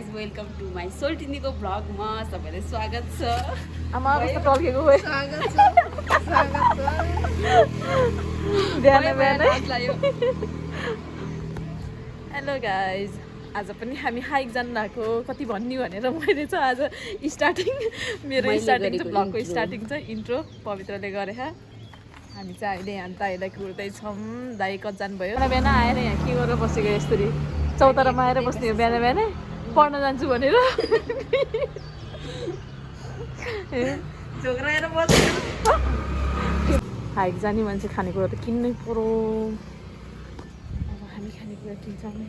Guys welcome to my सोल्टिनीको भ्लगमा सबैलाई स्वागत छ। आमा कस्तो टल्केको हो स्वागत छ बिहान हेलो गाइज आज पनि हामी हाइक जानु भएको कति भन्ने भनेर मैले चाहिँ आज स्टार्टिङ मेरो स्टार्टिङ चाहिँ भ्लगको स्टार्टिङ चाहिँ इन्ट्रो पवित्रले गरे हामी चाहिँ अहिले यहाँ दाइलाई कुर्दैछौँ। दाइ कति जानुभयो बिहान आएर यहाँ के गरेर बसेको यसरी चौतारामा आएर बस्ने हो बिहान बिहानै पढ्न जान्छु भनेर झोक्राएर बस्नु। हाइक जाने मान्छे खानेकुरा त किन्नै पर्यो। अब हामी खानेकुरा किन्छौँ।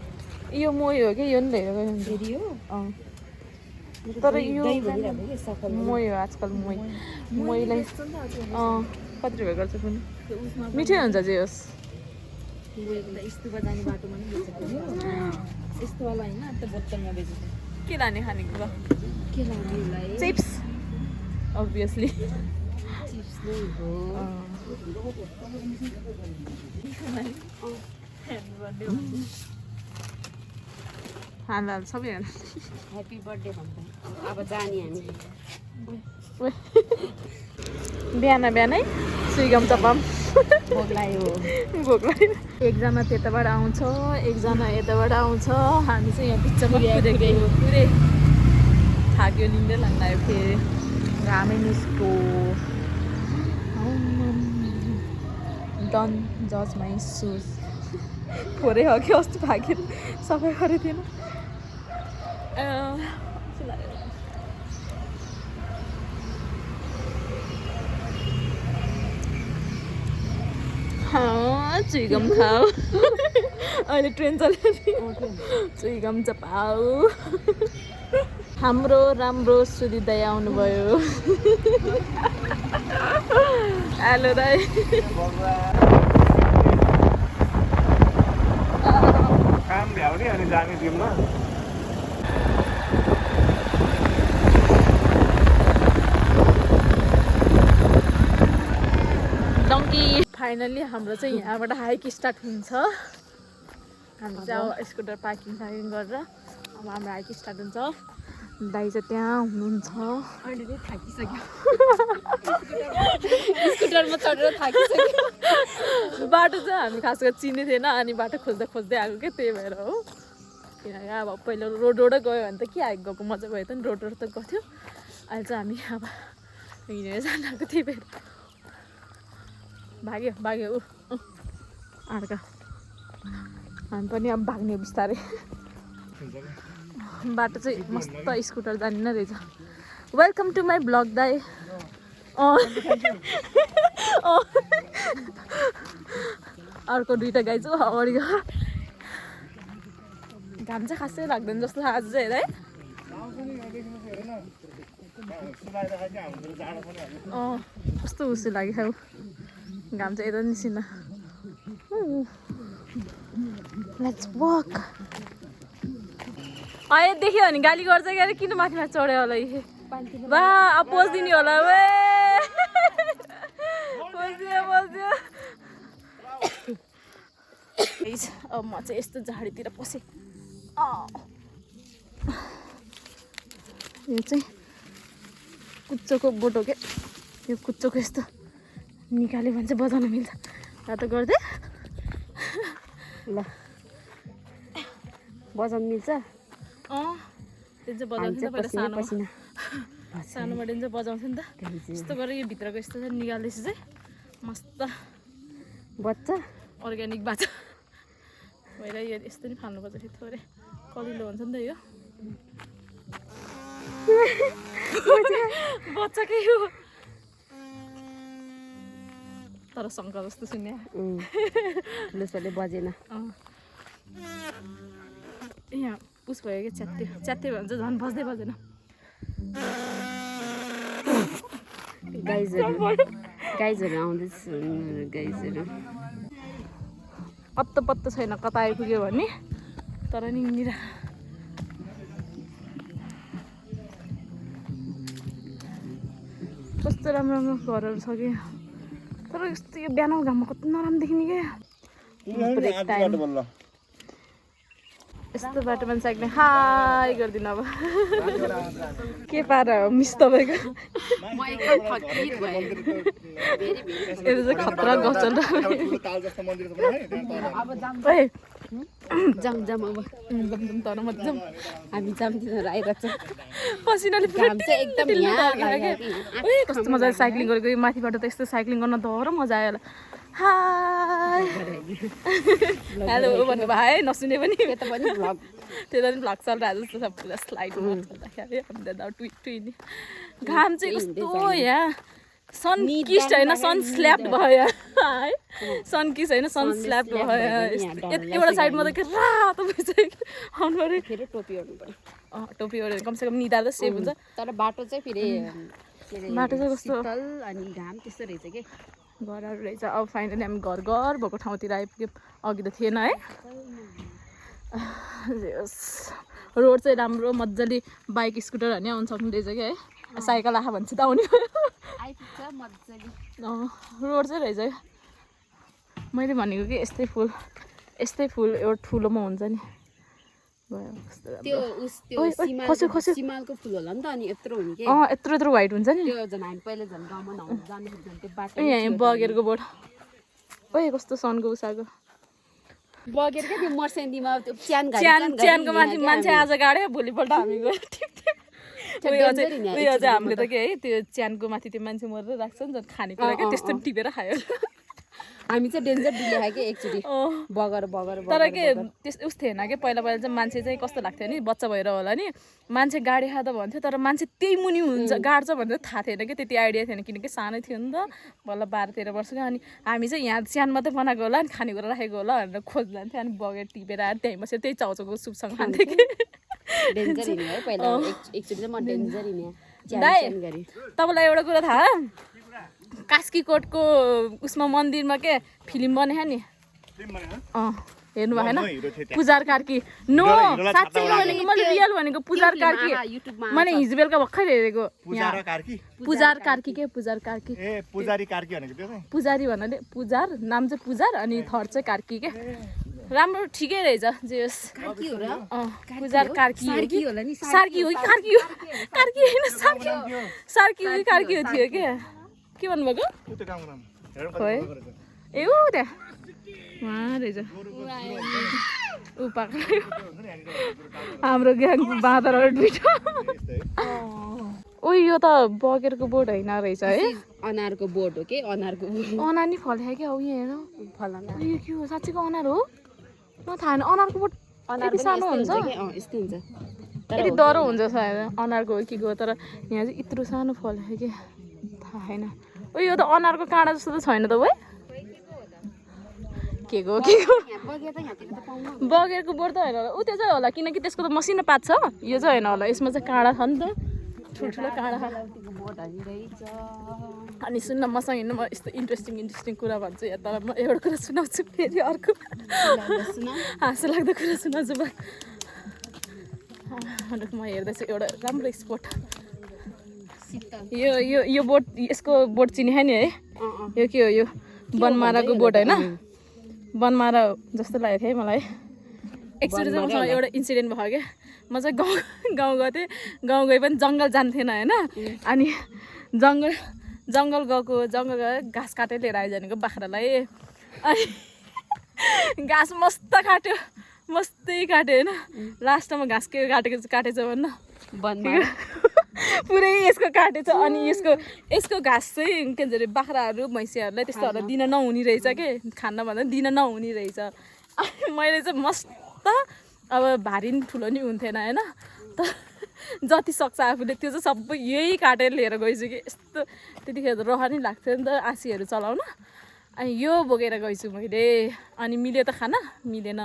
यो मोही हो कि यो नि धेरै हो तर यो मोही हो आजकल मोहीलाई कति रुपियाँ गर्छ पनि मिठै हुन्छ जे होस्। यस्तोमा जाने बाटोमा नि बेचेको यस्तो वाला होइन त्यो बोतलमा बेचेको के लाने खानेकुरा के लाने उसलाई चिप्स अभियसली चिप्स नै हो। हाल सबै ह्याप्पी बर्थडे भन्छ अब जाने हामी बिहान बिहानै सुइगम चपाम भोक लाग्यो भोक लाग्यो। एकजना त्यताबाट आउँछ एकजना यताबाट आउँछ हामी चाहिँ यहाँ बिचमा पुरै थाक्यो निन्दै लाग्न आयो फेरि घामै निस्को। डन जज माई सुज फोरै हो कि अस्ति भागेर सफा गरेको थिएन। चुइगम खाऊ अहिले ट्रेन चल्यो चुइगम चपाऊ। हाम्रो राम्रो सुधी दाइ आउनुभयो। हेलो दाइ काम भ्याउने अनि जाने टिममा डङ्की फाइनली हाम्रो चाहिँ यहाँबाट हाइक स्टार्ट हुन्छ। हामी चाहिँ अब स्कुटर पार्किङ गरेर अब हाम्रो हाइक स्टार्ट हुन्छ। दाइ चाहिँ त्यहाँ हुनुहुन्छ अहिले चाहिँ थाकिसक्यो स्कुटरमा चढेर थाकिसक्यो। बाटो चाहिँ हामी खास गरी चिने थिएन अनि बाटो खोज्दै खोज्दै आएको क्या त्यही भएर हो। किनकि अब पहिला रोडै गयो भने त के हाइक गएको मजा गयो त नि रोड त गर्थ्यो। अहिले चाहिँ हामी अब हिँडेर जानु आएको त्यही भएर भाग्यो भाग्यो अर्का हामी पनि अब भाग्ने बिस्तारै। बाटो चाहिँ मस्त स्कुटर जाने नै रहेछ। वेलकम टु माई ब्लग दाइ। अर्को दुइटा गाई चाहिँ अगाडि गयो। घाम चाहिँ खासै लाग्दैन जस्तो आज चाहिँ हेर है। कस्तो उसी लाग्यो घाम चाहिँ यता निस्किन। Let's walk. अहिले देख्यो भने गाली गर्छ क्या किन माथि माथि चढ्यो होला यी बा अब पोजिदिने होला वे पोजिदियो। अब म चाहिँ यस्तो झाडीतिर पसेँ। यो चाहिँ कुच्चोको बोटो के यो कुच्चोको यस्तो निकाल्यो भने चाहिँ बजाउन मिल्छ। र त गर्दै ल बजाउनु मिल्छ। त्यो चाहिँ बजाउँछ नि त पहिला सानोबाट चाहिँ बजाउँछ नि त यस्तो गरेर यो भित्रको यस्तो चाहिँ निकाल्दैछु चाहिँ मस्त बच्चा अर्ग्यानिक बाचा पहिला यो यस्तो नि फाल्नुपर्छ फेरि थोरै कलिलो हुन्छ नि त यो बच्चाकै हो तर शङ्का जस्तो सुन्यो ठुलोले बजेन। यहाँ उस भयो कि च्यात्यो च्यात्यो भने चाहिँ झन् बज्दै बजेन। गाइजहरू आउँदैछ गाइजहरू पत्तो पत्तो छैन कता आइपुग्यो भने तर नि यहाँनिर कस्तो राम्रो राम्रो घरहरू छ कि तर यस्तो यो बिहानको घाममा कति नराम्रो देखिने क्या। ब्रेक टाइम यस्तो बाटोमा साइक्लिङ हाई गरिदिनु अब के पारा मिस तपाईँको यो चाहिँ खतरा गचल जाम अब तर म जाउँ हामी जामतिर आइरहेको छ पसिनाले घाम चाहिँ एकदम कस्तो मजाले साइक्लिङ गरेको यो माथिबाट त यस्तो साइक्लिङ गर्न दर मजा आयो होला हाई हेलो भन्नुभयो है नसुने पनि त्यो पनि भ्लग त्यो पनि भ्लग चलिरहेको जस्तो छ पुरा स्लाइडमा चल्दाखेरि घाम चाहिँ कस्तो यहाँ सन किस्ट होइन सन स्ल्याप्ड भयो है सन किस्ट होइन सन स्ल्याप्ड भयो एउटा साइडमा त के रातो भइसक्यो अनुहारै फेरि टोपी ओर्नु पर्यो टोपी ओरेर कमसेकम निदा त सेभ हुन्छ तर बाटो चाहिँ फेरि बाटो चाहिँ कस्तो शीतल अनि घाम त्यस्तो रहेछ के घरहरू रहेछ अब फाइनली हामी घर भएको ठाउँतिर आइपुग्यो अघि त थिएन है रोड चाहिँ राम्रो मजाले बाइक स्कुटरहरू नि आउनु सक्नु रहेछ कि है साइकल आयो भने चाहिँ त आउने आइपुग्छ मजाले रोड चाहिँ रहेछ मैले भनेको कि यस्तै फुल एउटा ठुलोमा हुन्छ नि त्यो उस त्यो सिमालको फुल होला नि त अनि यत्रो हुने के यत्रो व्हाइट हुन्छ नि त्यो झन् हामी पहिला झन् गाउँमा जाँदाखेरि झन् त्यो बाटो यहाँ बगेरको बोट ओए कस्तो सनको उसाको बगेर क्या त्यो मर्सेन्डीमा त्यो च्यानको माथि मान्छे आज गाड्यो भोलिपल्ट हामी गयो उयो चाहिँ हामीले त के है त्यो च्यानको माथि त्यो मान्छे मरेर राख्छ नि झन् खानेकुरा क्या त्यस्तो टिपेर खायो हामी चाहिँ डेन्जर डिले क्या एकचोटि बगर तर के त्यस उस थिएन कि पहिला चाहिँ मान्छे चाहिँ कस्तो लाग्थ्यो नि बच्चा भएर होला नि मान्छे गाडी खाँदा भन्थ्यो तर मान्छे त्यही मुनि हुन्छ गाड्छ भनेर थाहा थिएन कि त्यति आइडिया थिएन किनकि सानै थियो नि त बल्ल 12-13 वर्षको अनि हामी चाहिँ यहाँ च्यान मात्रै बनाएको होला नि खानेकुरा राखेको होला भनेर खोज्लान्थ्यो अनि बगेर टिपेर आएर त्यहीँ बसेर त्यही चाउचाउको सुपसँग खान्थ्यो कि डेन्जर हिँड्यो है पहिला एकचोटि चाहिँ म डेन्जर हिँडेँ दाइ तपाईँलाई एउटा कुरा थाहा कास्कीकोटको उसमा मन्दिरमा के फिल्म बने नि हेर्नु भएन पुजार कार्की नो साँच्चै भनेको मैले रियल भनेको पुजार कार्की मैले हिजो बेलुका भर्खर हेरेको पुजार कार्की के पुजार कार्की पुजारी भन्नाले पुजार नाम चाहिँ पुजार अनि थर्ड चाहिँ कार्की के राम्रो ठिकै रहेछ जे पुजार कार्की सार्की हो कि कार्की हो कार्की होइन सार्की हो कि कार्की हो थियो के भन्नुभएको खोइ ए ऊ त्यहाँ उहाँ रहेछ ऊ पाक्यो हाम्रो ग्याङ बाँदरहरू दुइटा ओ यो त बगेरको बोट होइन रहेछ है अनारको बोट हो के अनारको अनार नि फल्यो क्या हो यहाँ हेर फलाना यो के हो साँच्चीको अनार हो म थाहा छैन अनारको बोट यति सानो हुन्छ यस्तो हुन्छ यति डह्रो हुन्छ सायद अनारको हो कि गयो तर यहाँ चाहिँ यत्रो सानो फल्यो कि थाहा छैन ओ यो त अनारको काँडा जस्तो त छैन त भाइ के को बगेरको बोट त होइन होला ऊ त्यो चाहिँ होला किनकि त्यसको त मसिनो पात छ यो चाहिँ होइन होला यसमा चाहिँ काँडा छ नि त ठुल्ठुलो काँडा अनि सुन्न मसँग हिँड्नु म यस्तो इन्ट्रेस्टिङ कुरा भन्छु या तर म एउटा कुरा सुनाउँछु फेरि अर्को हाँसो लाग्दो कुरा सुनाउँछु म हेर्दैछु एउटा राम्रो स्पोट यो बोट यसको बोट चिने नि है यो के हो यो बनमाराको बोट होइन बनमारा जस्तो लागेको थियो है मलाई एकचोटि चाहिँ मसँग एउटा इन्सिडेन्ट भयो क्या म चाहिँ गाउँ गएको थिएँ गाउँ गए पनि जङ्गल जान्थेन होइन अनि जङ्गल गएको घाँस काटेर लिएर आइजानेको बाख्रालाई अनि घाँस मस्तै काट्यो होइन लास्टमा घाँस के काटेछ भन्न पुरै यसको काटेछ अनि यसको घाँस चाहिँ के भन्छ बाख्राहरू भैँसीहरूलाई त्यस्तोहरूलाई दिन नहुने रहेछ के खान भन्दा दिन नहुने रहेछ अनि मैले चाहिँ मस्त अब भारी नि ठुलो नि हुन्थेन होइन त जति सक्छ आफूले त्यो चाहिँ सबै यही काटेर लिएर गइछु कि यस्तो त्यतिखेर त रहर नि लाग्थ्यो नि त आँसीहरू चलाउन अनि यो बोकेर गइछु मैले अनि मिल्यो त खाना मिलेन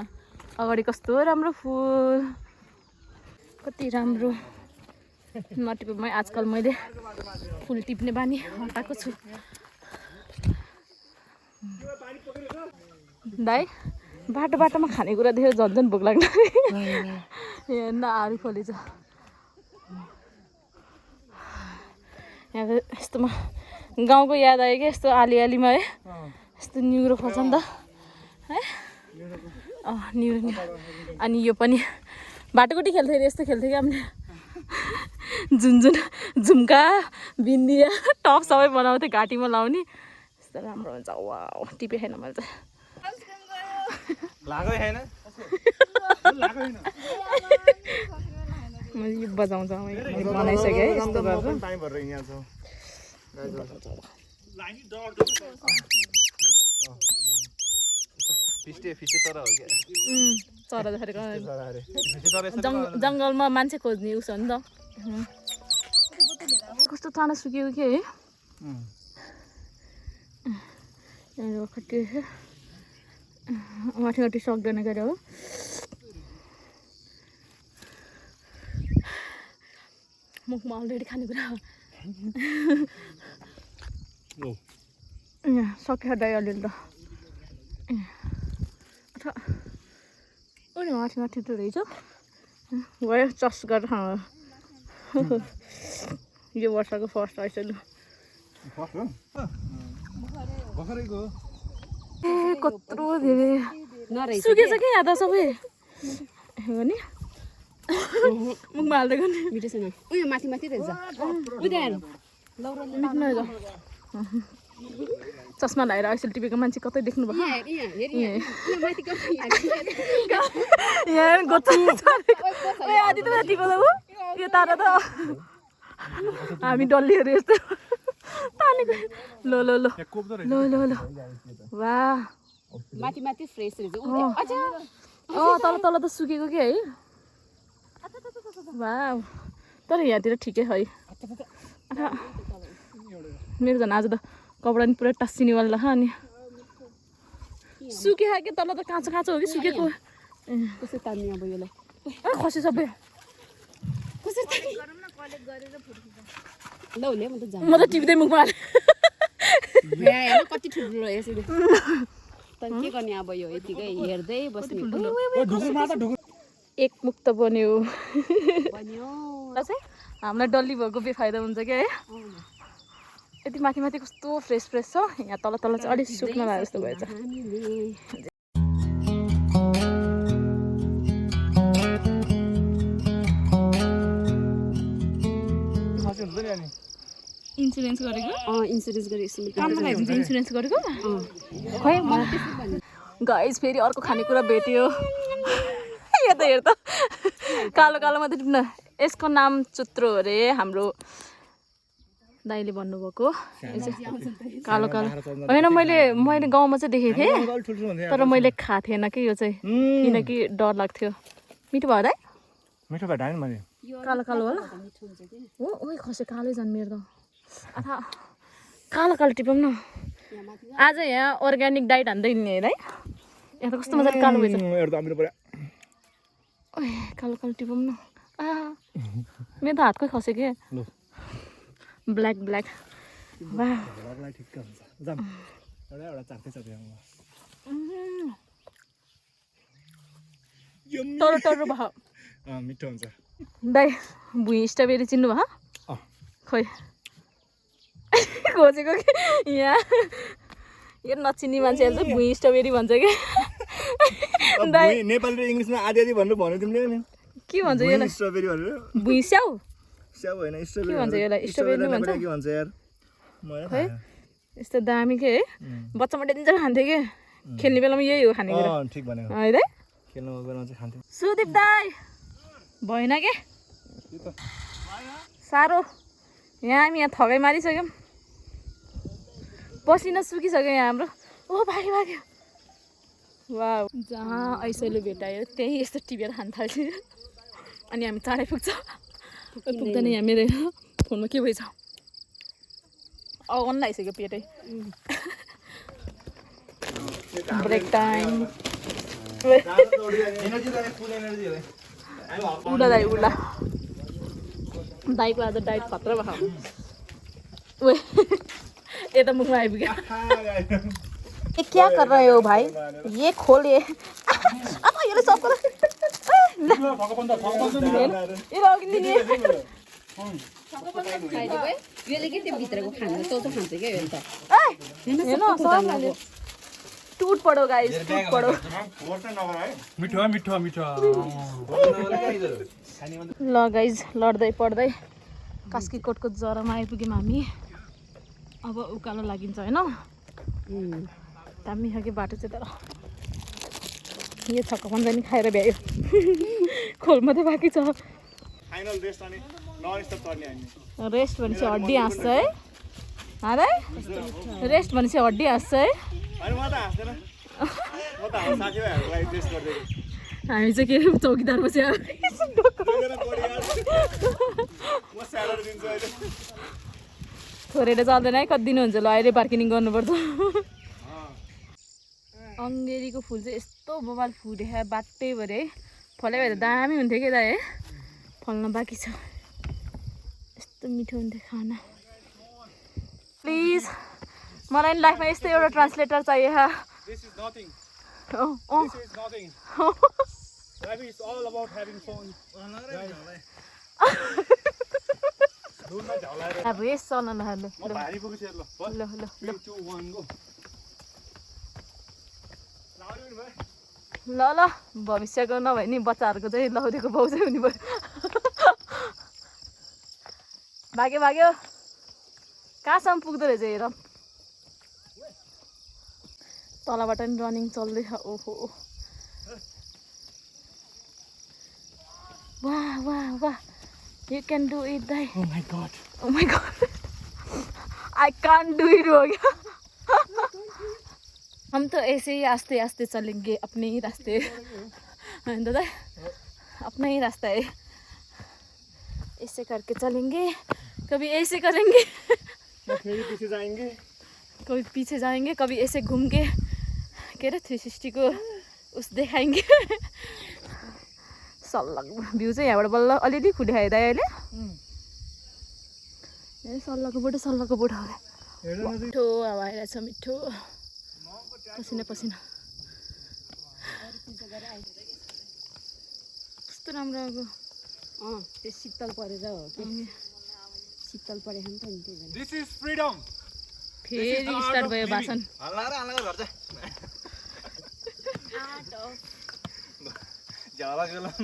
अगाडि कस्तो राम्रो फुल कति राम्रो नटिपेमै आजकल मैले फुल टिप्ने बानी हटाएको छु दाइ बाटोमा खानेकुरा देखेर झन् भोक लाग्ने हेर्न आरू खोलेछ यहाँ यस्तोमा गाउँको याद आयो क्या यस्तो आलीमा है यस्तो निहुरो फल्छ नि त है निहुरो अनि यो पनि भाटुकुटी खेल्थ्यो अरे यस्तो खेल्थ्यो कि हामीले झुम्का बिन्दिया टप सबै बनाउँथ्यो घाँटीमा लाउने यस्तो राम्रो हुन्छ वाउ टिपे छैन मैले चाहिँ मैले यो बजाउँछ बनाइसकेँ है यस्तो चरा जङ्गलमा मान्छे खोज्ने उस हो नि त कस्तो चाना सुकेको के है माथि माथि सक्दैन गरे हो मुखमा अलरेडी खानेकुरा सक्यो दाइ अलिअलि त उनी माथि माथि त रहेछ गयो चस गरेर खानु यो वर्षको फर्स्ट आइस लु कत्रो धेरै सुकेछ कि यहाँ त सबै हो नि मुखमा हाल्दै गर्ने मिठो छैन उयो माथि माथि रहेछ चस्मा लगाएर आइसल टिपेको मान्छे कतै देख्नु भयो आदि त टिपेको यो तारा त हामी डल्लीहरू यस्तो तानेको लो लो लो लो लो लो वाह माथि माथि फ्रेस रहेछ तल तल त सुकेको के है वाह तर यहाँतिर ठिकै है मेरो झन् आज त कपडा नि पुरै टाँसिनेवाला अनि सुके के तल त काँचो काँचो हो कि सुकेको कसरी तान्ने अब यसलाई खसी सबै ल हुने म त म त टिप्दै मुखमा हेर्न कति ठुल्ठुलो यसरी तर के गर्ने अब यो यतिकै हेर्दै बस्ने एक मुख त बन्यो बन्यो चाहिँ हामीलाई डल्ली भएको बेफाइदा हुन्छ क्या है यति माथि माथि कस्तो फ्रेस फ्रेस छ यहाँ तल तल चाहिँ अलिक सुक्न लाग्यो जस्तो भएछ इन्सुरेन्स गरेको इन्सुरेन्स गरेको इन्सुरेन्स गरेको खै गाइस फेरि अर्को खानेकुरा भेट्यो यो त हेर त कालो कालो मात्रै टिप्न यसको नाम चुत्रो अरे हाम्रो दाइले भन्नुभएको कालो कालो होइन मैले गाउँमा चाहिँ देखेको थिएँ तर मैले खाएको थिएन कि यो चाहिँ किनकि डर लाग्थ्यो मिठो भयो दाइ मिठो भयो डाइन मैले कालो कालो होला हो ओइ खसे कालै झन् मेरो त अथा कालो कालो टिपौँ न आज यहाँ अर्ग्यानिक डाइट हान्दै नि है यहाँ त कस्तो मजाले कालो भएछ ओए कालो कालो टिपौँ न मेरो त हातकै खस्यो के ब्ल्याक ब्ल्याक टरो टरो भयो मिठो हुन्छ दाइ भुइँ स्ट्रबेरी चिन्नु भयो खोइ खोजेको कि यहाँ यो नचिन्ने मान्छेहरू चाहिँ भुइँ स्ट्रबेरी भन्छ कि दाइ नेपाली र इङ्ग्लिसमा आदि आदि भन्नु भन्यो तिमीले के भन्छ यसलाई स्ट्रबेरी भनेर भुइँ स्याउ स्याउ होइन स्ट्रबेरी के भन्छ यसलाई स्ट्रबेरी नै भन्छ के भन्छ यार है यस्तो दामी के है बच्चामा डेन्जर खान्थ्यो कि खेल्ने बेलामा यही हो खानेकुरा ठिक भनेको है दाइ खेल्नु बेलामा चाहिँ खान्थ्यो सुदीप दाइ भएन के साह्रो यहाँ हामी यहाँ थगाइ मारिसक्यौँ पसिना सुकिसक्यो यहाँ हाम्रो ओ भाग्यो भाग्यो वा जहाँ ऐसैले भेटायो त्यही यस्तो टिपेर खान थाल्छ अनि हामी चाँडै पुग्छ पुग्दैन यहाँ मेरो फोनमा के भएछ अगन लगाइसक्यो पेटै ब्रेक टाइम उडा दाइ उडा दाइको आज डाइट खतरा भयो वे यता मुखमा आइपुग्यो ये क्या कर रहे हो भाई ये खोले अब ये सब कर ये लगिन नि यसले के त्यो भित्रको खान्छ चौचो खान्छ क्या यो त हेर्न टूट पड़ो गाइस, टूट पड़ो। मिठो मिठो मिठो ल गाइज लड्दै पढ्दै कास्कीकोटको जरामा आइपुग्यौँ हामी। अब उकालो लागिन्छ होइन। दामी खालको बाटो चाहिँ तर यो छक्क पनि नि खाएर भ्यायो। खोल मात्रै बाँकी छ। फाइनल रेस्ट अनि नन स्टप गर्ने हामी रेस्ट भनेपछि हड्डी हाँस्छ है अरे रेस्ट भनेपछि हड्डी हाँस्छ है। अनि म त हाँस्दैन, म त हाम्रो साथीभाइहरूको लागि टेस्ट गर्दै हामी चाहिँ के अरे चौकीदार बस्यो। म स्यालेरी दिन्छु अहिले। छोडेर चल्दैन है, कति दिनुहुन्छ ल अहिले बार्गेनिङ गर्नुपर्छ। अङ्गेरीको फुल चाहिँ यस्तो बबाल फुल्यो बाटैभरि है। फले भए त दामी हुन्थ्यो कि दाइ है, फल्न बाँकी छ। यस्तो मिठो हुन्थ्यो खाना। प्लिज मलाई नि लाइफमा यस्तो एउटा ट्रान्सलेटर चाहियो। This is nothing. Oh. This is nothing. Life is all about having fun. अब रेस चल्न नहाल्नु। म भारी पुगेछु ल। ल ल 3 2 1 गो। ल ल भविष्यको नभए नि बच्चाहरूको चाहिँ लाउदेको बाउ चाहिँ हुने भयो। भाग्यो भाग्यो कहाँसम्म पुग्दो रहेछ हेर। तलबाट नि रनिङ चल्दैछ। ओहो वाह वाह वाह यू क्यान डू इट दाइ। Oh my god. Oh my god I can't do it हो गया। हम तो ऐसे ही आस्ते आस्ते चलेंगे अपने ही रास्ते। दादा अपना ही रास्ता है, ऐसे करके चलेंगे, कभी ऐसे करेंगे, फेरि पछि जाएंगे, कभी पीछे जाएंगे, कभी ऐसे घूम के के अरे 360 को उस देखाएंगे। सल्लाहको भ्यू चाहिँ यहाँबाट बल्ल अलिअलि खुलिखायो दाइ अहिले। ए सल्लाहको बोट मिठो हावा आइरहेछ, मिठो पसिना पसिना कस्तो राम्रो अब। त्यो शीतल परेर हो कि शीतल परेको नि त नि त्यही भएर। This is freedom. फेरि स्टार्ट भयो भाषण। हल्ला घर जा। जाला गेला न।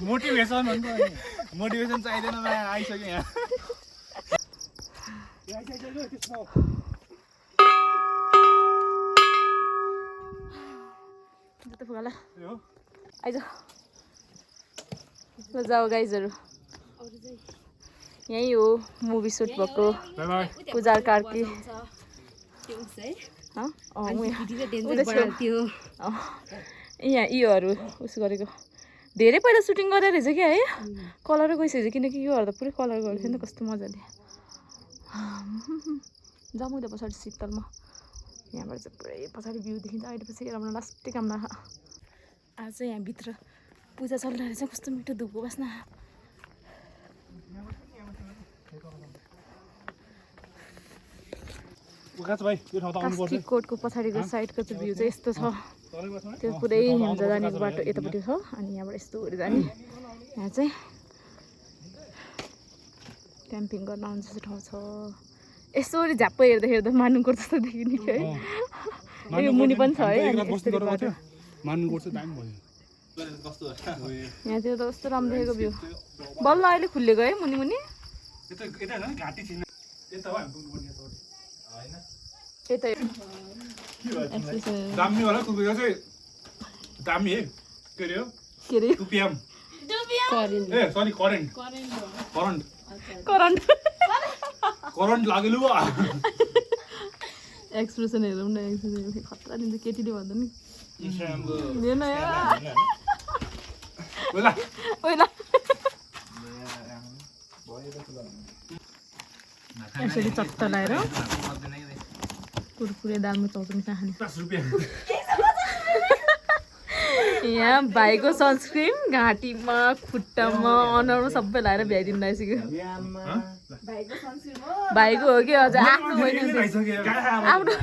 मोटिभेसन भन्नु नि। मोटिभेसन चाहिदैन म आइसक्यो यहाँ। जस्तो फुगाला आइज ल जाऊ गाइजहरू। यहीँ हो मुभी सुट भएको पूजा कार्की। यहाँ योहरू उस गरेको धेरै पहिला सुटिङ गरेर रहेछ क्या है। कलर गइसकेछ किनकि योहरू त पुरै कलर गरेको थियो नि त कस्तो मजाले। जाउँ उता पछाडि शीतलमा, यहाँबाट चाहिँ पुरै पछाडि भ्यू देखिन्छ। अहिले पछि राम्रो लास्टै काम आज चाहिँ यहाँभित्र पूजा चलिरहेको रहेछ। कस्तो मिठो धुपको बास्ना। कास्कीकोटको पछाडिको साइडको चाहिँ भ्यू चाहिँ यस्तो छ। त्यो पुरै हिउँझ जानेको बाटो यतापट्टि छ अनि यहाँबाट यस्तो जाने। यहाँ चाहिँ क्याम्पिङ गर्न आउने जस्तो ठाउँ छ। यसरी झ्याप्प हेर्दा हेर्दा मानुकोट जस्तो देखिने है। यो मुनि पनि छ है। यहाँतिर त कस्तो राम्रो देखेको भ्यू। बल्ल अहिले खुलेको है मुनि मुनि। दामी होला कुकुरको चाहिँ दामी है के अरे के अरे टुपियाम ए सरी करेन्ट करेन्ट करन्ट करेन्ट लाग्यो लु एक्सप्रेसन हेरौँ न। एक्सप्रेसन खतरा दिन्छ केटीले भन्दा नि। हेर्न ओला ओइला यसरी चट्ट लाएर कुरकुरे दालमा चौचौँ खाने। 10 रुपैयाँ यहाँ भाइको सनस्क्रिन घाँटीमा खुट्टामा अनुहारमा सबै लाएर भ्याइदिनु आइसक्यो। भाइको हो कि हजुर आफ्नो होइन आफ्नो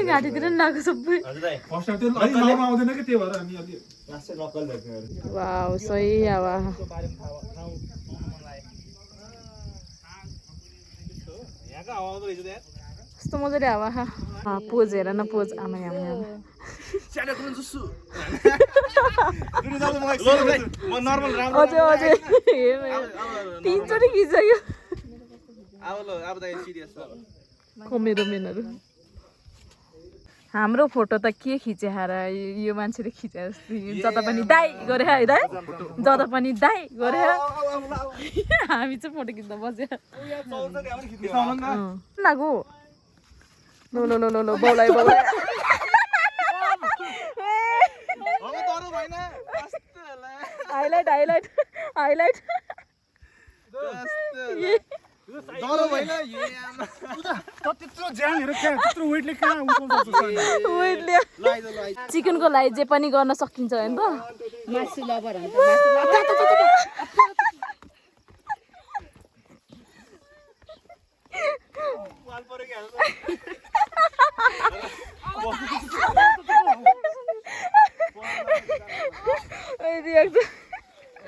घाँटीतिर नि लगाएको सबै। वाउ सही हावा। कस्तो मजाले हावा पोज हेर न पोज आमा आमा हजुर हजुर तिनचोटि खिचिसक्यो मेरो मेनहरू हाम्रो फोटो त के खिचे र यो मान्छेले खिचे जस्तो जता पनि दाइ गरे है दाइ जता पनि दाइ गरे हामी चाहिँ फोटो खिच्दा बस्यो नागो लो लो लो लो लो बोलाइ बोलाइ हाइलाइट हाइलाइट हाइलाइट चिकनको लागि जे पनि गर्न सकिन्छ होइन त मासु लभर हुन्छ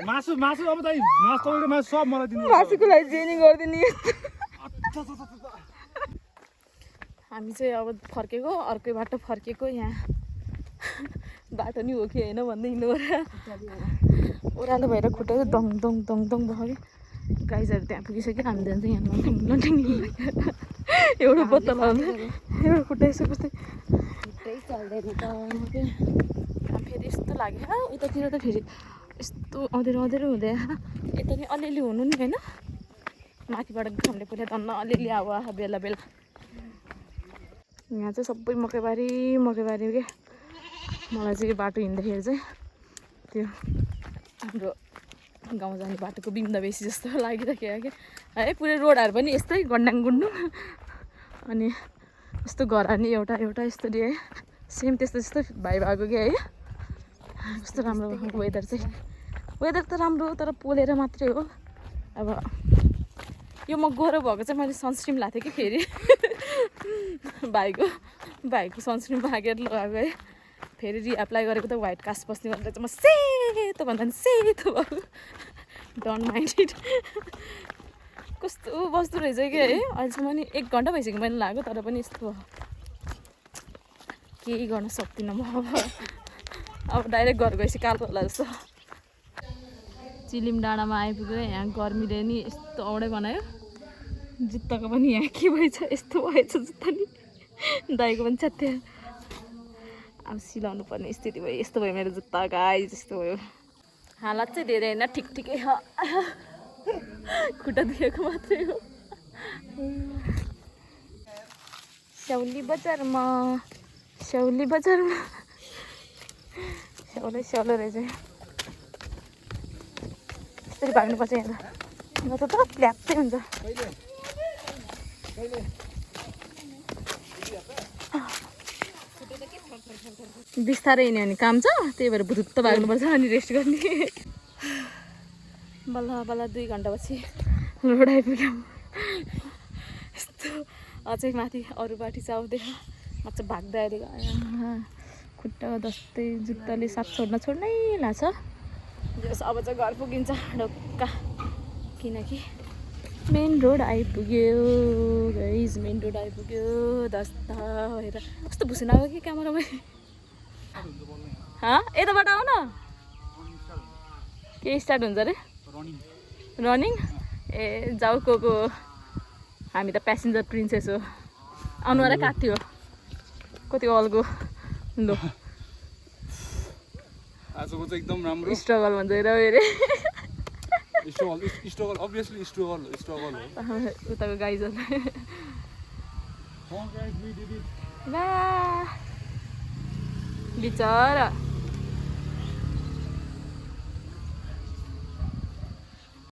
मासु मासु अब दाइ मासु मासु सब मलाई दिनु मासुको लागि जे नि गरिदिने हामी चाहिँ अब फर्केको अर्कै बाटो फर्केको यहाँ बाटो नि हो कि होइन भन्दै हिँड्नु पर्यो ओह्रालो भएर खुट्टा दङ दङ दङ दङ भयो गाइजहरू त्यहाँ पुगिसक्यो हामी जान्छ यहाँ लन्टिङ लन्टिङ एउटा पत्ता लगाउँदै एउटा खुट्टा यसो कस्तै चल्दैन त फेरि यस्तो लाग्यो उतातिर त फेरि यस्तो अँधेरो अँधेरो हुँदै यता नि अलिअलि हुनु नि होइन माथिबाट हामीले पहिला धन्न अलिअलि हावा बेला बेला यहाँ चाहिँ सबै मकैबारी मकैबारी क्या मलाई चाहिँ यो बाटो हिँड्दाखेरि चाहिँ त्यो हाम्रो गाउँ जाने बाटोको बिन्दा बेसी जस्तो लागिरहेको क्या है पुरै रोडहरू पनि यस्तै गन्डाङ गुन्डुङ अनि यस्तो घरहरू नि एउटा एउटा यस्तो है सेम त्यस्तो त्यस्तो भाइ भएको क्या है कस्तो राम्रो वेदर चाहिँ वेदर त राम्रो तर पोलेर मात्रै हो अब यो म गोरो भएको चाहिँ मैले सनस्क्रिम लाएको थिएँ कि फेरि भाइको सनस्क्रिम मागेर लगाएको है फेरि रिएप्लाई गरेको त व्हाइट कास्ट बस्ने भनेर चाहिँ म सेतो भन्दा पनि सेतो भएको डोन्ट माइन्ड इट कस्तो बस्दो रहेछ कि है अहिलेसम्म नि 1 घन्टा भइसक्यो मैले लाग्यो तर पनि यस्तो केही गर्न सक्दिनँ म अब डाइरेक्ट घर गएपछि कालो होला जस्तो चिलिम डाँडामा आइपुग्यो यहाँ गर्मीले नि यस्तो औडै बनायो जुत्ताको पनि यहाँ के भएछ यस्तो भएछ जुत्ता नि दाइको पनि च्यात्थ्यो अब सिलाउनु पर्ने स्थिति भयो यस्तो भयो मेरो जुत्ता गाई जस्तो भयो हालत चाहिँ धेरै होइन ठिक ठिकै खुट्टा दुखेको मात्रै हो स्याउली बजारमा स्याउलो रहेछ यसरी भाग्नुपर्छ यहाँ त त ल्याप्चै हुन्छ बिस्तारै हिँड्यो भने काम छ त्यही भएर भुत्त भाग्नुपर्छ अनि रेस्ट गर्ने बल्ल बल्ल 2 घन्टापछि रोड आइपुग्यौँ यस्तो अझै माथि अरू बाटी चाहिँ आउँदैन म चाहिँ भाग्दै अहिले गयो खुट्टा दस्तै जुत्ताले साथ छोड्नै लाग्छ जस अब चाहिँ घर पुगिन्छ ढोक्का किनकि मेन रोड आइपुग्यो गाइज मेन रोड आइपुग्यो दस्ता भएर कस्तो भुसिन आयो कि क्यामेरामा यताबाट आऊ न के स्टार्ट हुन्छ अरे रनिङ ए जाऊ को हामी त प्यासेन्जर प्रिन्सेस हो अनुहारै काट्थ्यो कति अल्गो लो आजको चाहिँ एकदम राम्रो स्ट्रगल भन्छ अरे स्ट्रगल अभियसली स्ट्रगल हो उताको गाइजहरू बिचरा